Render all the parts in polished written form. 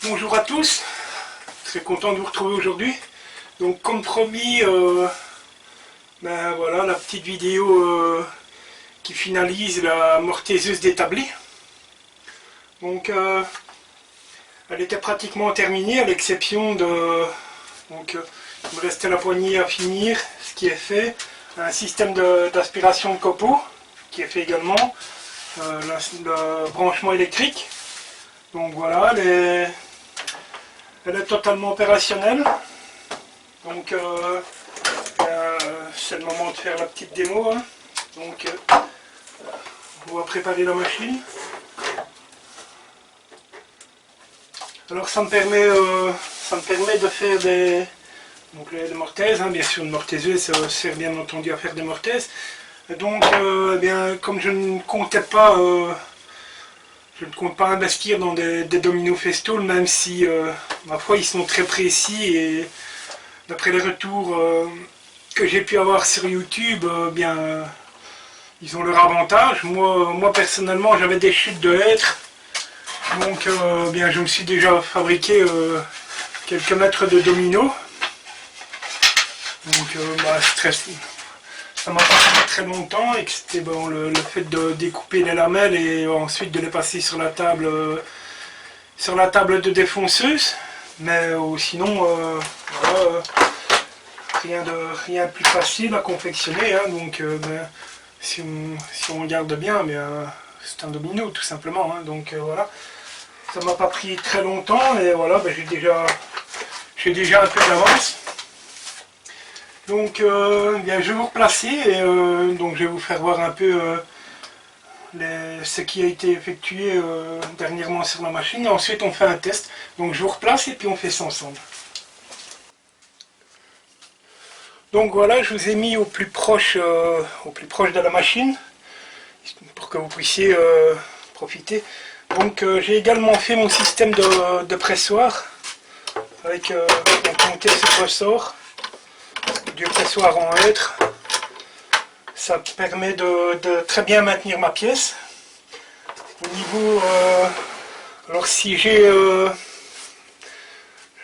Bonjour à tous, très content de vous retrouver aujourd'hui. Donc comme promis, ben voilà la petite vidéo qui finalise la mortaiseuse d'établi. Donc elle était pratiquement terminée à l'exception de... Donc il me restait la poignée à finir, ce qui est fait. Un système d'aspiration de copeaux qui est fait également. Le branchement électrique. Donc voilà, elle est totalement opérationnelle. Donc c'est le moment de faire la petite démo. Hein. Donc on va préparer la machine. Alors ça me permet de faire des mortaises, hein. Bien sûr une mortaiseuse ça sert bien entendu à faire des mortaises. Donc eh bien, comme je ne compte pas investir dans des dominos Festool, même si ma foi ils sont très précis et d'après les retours que j'ai pu avoir sur YouTube, bien ils ont leur avantage. Moi personnellement j'avais des chutes de hêtres, donc bien je me suis déjà fabriqué quelques mètres de dominos. Donc ça m'a pas pris très longtemps et que c'était bon, le fait de découper les lamelles et ensuite de les passer sur la table de défonceuse. Mais sinon voilà, rien de plus facile à confectionner, hein. Donc si on regarde bien, c'est un domino tout simplement, hein. Donc voilà, ça m'a pas pris très longtemps et voilà, j'ai déjà un peu d'avance. Donc bien, je vais vous replacer et donc je vais vous faire voir un peu ce qui a été effectué dernièrement sur la machine et ensuite on fait un test. Donc je vous replace et puis on fait ça ensemble. Donc voilà, je vous ai mis au plus proche de la machine pour que vous puissiez profiter. Donc j'ai également fait mon système de pressoir avec monté ce ressort du pressoir en hêtre. Ça permet de très bien maintenir ma pièce. Au niveau, alors si j'ai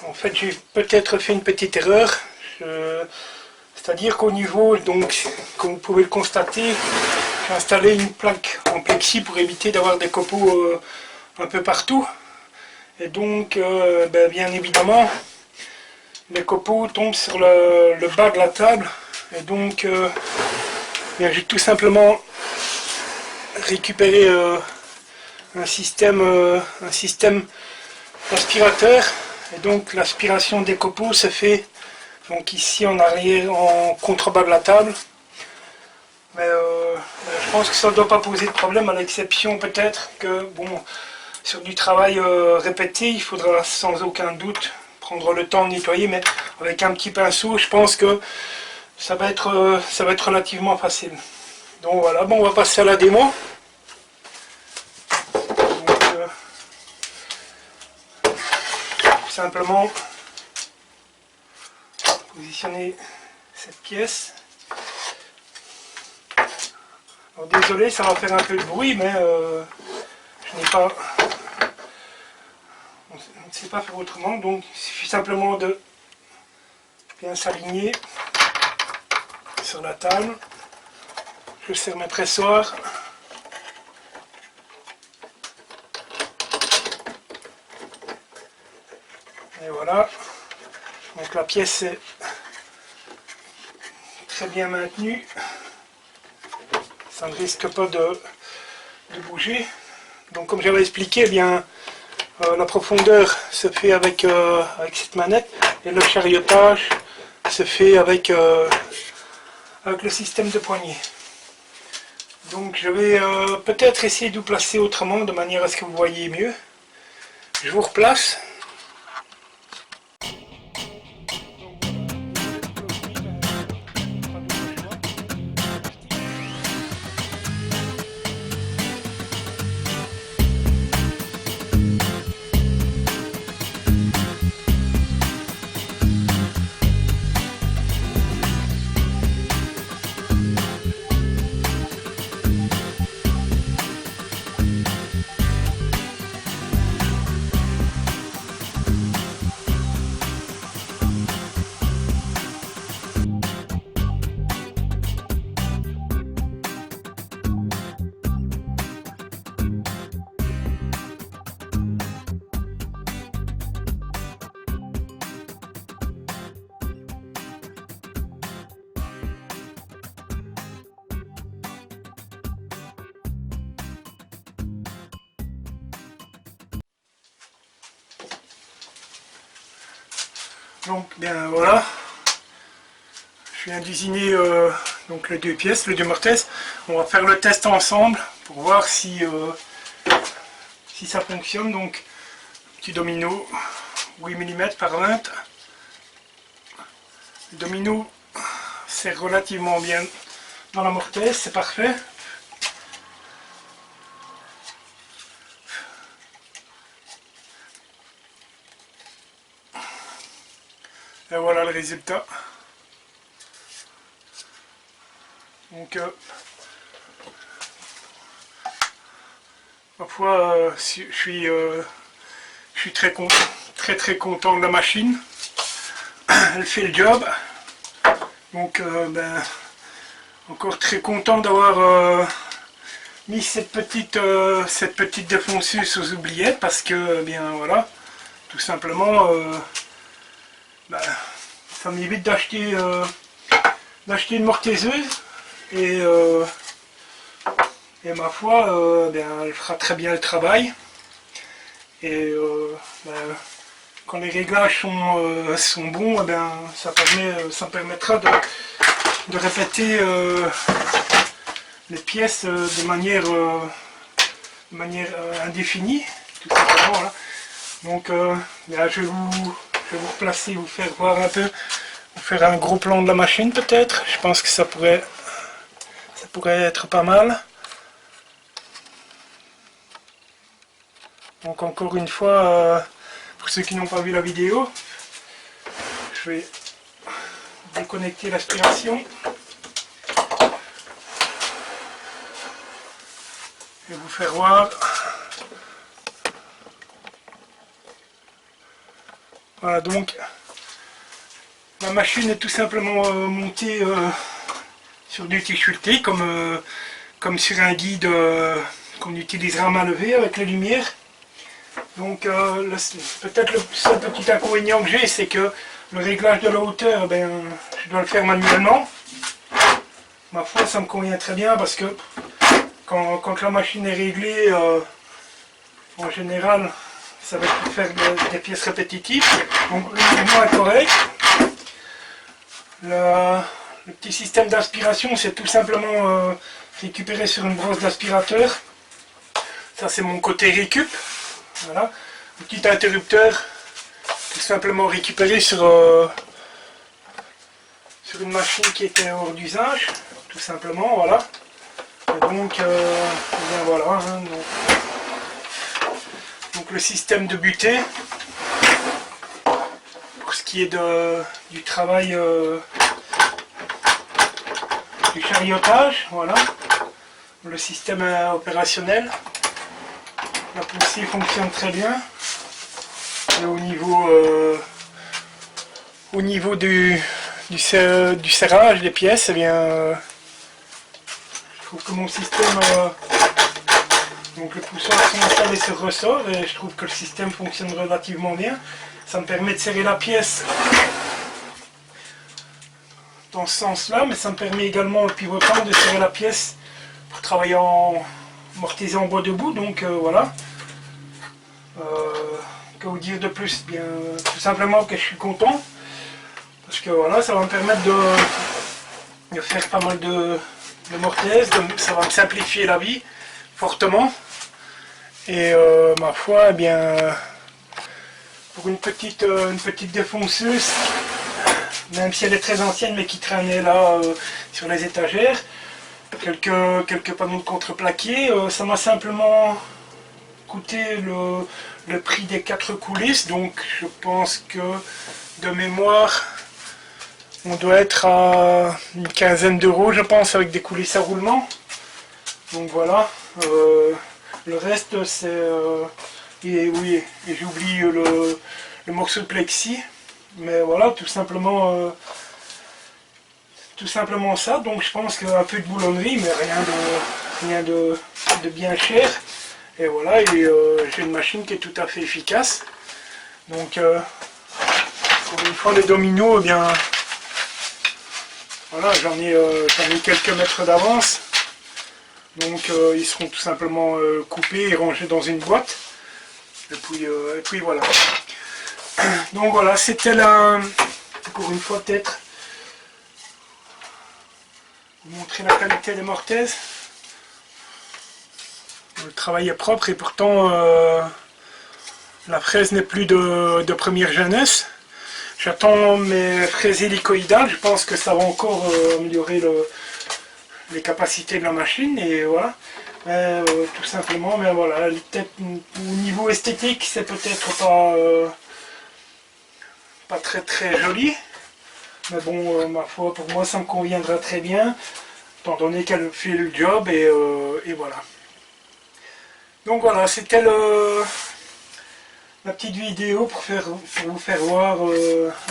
en fait j'ai peut-être fait une petite erreur, c'est-à-dire qu'au niveau, donc comme vous pouvez le constater, j'ai installé une plaque en plexi pour éviter d'avoir des copeaux un peu partout. Et donc bien évidemment les copeaux tombent sur le bas de la table et donc j'ai tout simplement récupéré un système aspirateur et donc l'aspiration des copeaux se fait donc ici en arrière, en contrebas de la table. Mais je pense que ça ne doit pas poser de problème, à l'exception peut-être que bon, sur du travail répété, il faudra sans aucun doute prendre le temps de nettoyer, mais avec un petit pinceau, je pense que ça va être relativement facile. Donc voilà, bon, on va passer à la démo. Donc, tout simplement positionner cette pièce. Alors, désolé, ça va faire un peu de bruit, mais je n'ai pas... On ne sait pas faire autrement, donc il suffit simplement de bien s'aligner sur la table. Je serre mes pressoirs. Et voilà. Donc la pièce est très bien maintenue. Ça ne risque pas de bouger. Donc comme j'avais expliqué, eh bien la profondeur se fait avec cette manette et le chariotage se fait avec le système de poignée. Donc je vais peut-être essayer de vous placer autrement de manière à ce que vous voyez mieux. Je vous replace. Donc bien voilà, je viens d'usiner donc les deux pièces, les deux mortaises. On va faire le test ensemble pour voir si ça fonctionne. Donc petit domino 8 mm par 20. Le domino sert relativement bien dans la mortaise, c'est parfait. Et voilà le résultat. Donc parfois je suis très content de la machine. Elle fait le job. Donc ben, encore très content d'avoir mis cette petite défonceuse aux oubliettes, parce que bien voilà, tout simplement ben, ça m'évite d'acheter une mortaiseuse, et ma foi bien, elle fera très bien le travail. Et ben, quand les réglages sont bons, eh bien, ça me permettra de répéter les pièces de manière indéfinie, tout simplement. Voilà. Donc là, je vais vous replacer, vous faire voir un peu, vous faire un gros plan de la machine peut-être. Je pense que ça pourrait être pas mal. Donc encore une fois, pour ceux qui n'ont pas vu la vidéo, je vais déconnecter l'aspiration et vous faire voir. Voilà, donc la machine est tout simplement montée sur du t-shirté, comme sur un guide qu'on utilisera à main levée avec les lumières. Donc peut-être le seul petit inconvénient que j'ai, c'est que le réglage de la hauteur, ben, je dois le faire manuellement. Ma foi, ça me convient très bien, parce que quand la machine est réglée, en général, ça va être faire des pièces répétitives. Donc le mouvement est correct. Le petit système d'aspiration, c'est tout simplement récupéré sur une brosse d'aspirateur. Ça, c'est mon côté récup. Voilà. Le petit interrupteur, tout simplement récupéré sur une machine qui était hors d'usage, tout simplement. Voilà. Et donc, bien voilà. Hein, donc le système de butée, pour ce qui est du travail du chariotage, voilà, le système opérationnel. La poussée fonctionne très bien. Et au niveau du serrage des pièces, eh bien, je trouve que mon système, donc les pousseurs sont installés sur ressort, et je trouve que le système fonctionne relativement bien. Ça me permet de serrer la pièce dans ce sens-là, mais ça me permet également, le pivotant, de serrer la pièce pour travailler en mortisé en bois debout. Donc voilà. Que vous dire de plus? Bien, tout simplement que je suis content, parce que voilà, ça va me permettre de faire pas mal de mortaises, ça va me simplifier la vie fortement. Et ma foi, eh bien, pour une petite défonceuse, même si elle est très ancienne, mais qui traînait là sur les étagères, quelques panneaux de contreplaqué, ça m'a simplement coûté le prix des 4 coulisses. Donc je pense que de mémoire, on doit être à une quinzaine d'euros, je pense, avec des coulisses à roulement. Donc voilà. Le reste, c'est et oui, et j'oublie le morceau de plexi, mais voilà, tout simplement ça. Donc je pense qu'un peu de boulonnerie, mais rien de bien cher. Et voilà, et j'ai une machine qui est tout à fait efficace. Donc pour une fois, les dominos, eh bien voilà, j'en ai quelques mètres d'avance. Donc ils seront tout simplement coupés et rangés dans une boîte. Et puis voilà. Donc voilà, c'était là, encore une fois peut-être, vous montrer la qualité des mortaises. Le travail est propre et pourtant la fraise n'est plus de première jeunesse. J'attends mes fraises hélicoïdales, je pense que ça va encore améliorer les capacités de la machine et voilà. Tout simplement, mais voilà, peut-être au niveau esthétique, c'est peut-être pas très très joli. Mais bon, ma foi, pour moi, ça me conviendra très bien, étant donné qu'elle fait le job et voilà. Donc voilà, c'était la petite vidéo pour vous faire voir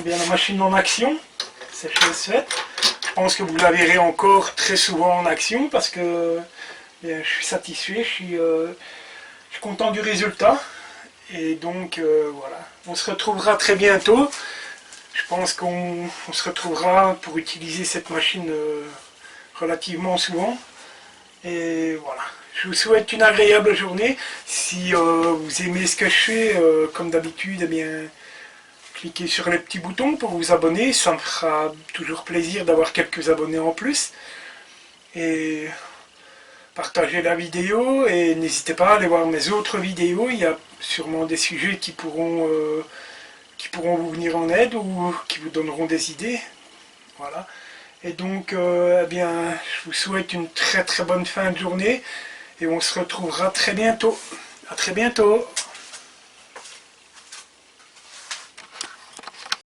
bien la machine en action. C'est chose faite. Je pense que vous la verrez encore très souvent en action parce que bien, je suis satisfait, je suis content du résultat. Et donc voilà, on se retrouvera très bientôt. Je pense qu'on se retrouvera pour utiliser cette machine relativement souvent. Et voilà. Je vous souhaite une agréable journée. Si vous aimez ce que je fais, comme d'habitude, eh bien, cliquez sur les petits boutons pour vous abonner. Ça me fera toujours plaisir d'avoir quelques abonnés en plus. Et partagez la vidéo et n'hésitez pas à aller voir mes autres vidéos. Il y a sûrement des sujets qui pourront vous venir en aide ou qui vous donneront des idées. Voilà. Et donc, eh bien, je vous souhaite une très très bonne fin de journée et on se retrouvera très bientôt. À très bientôt.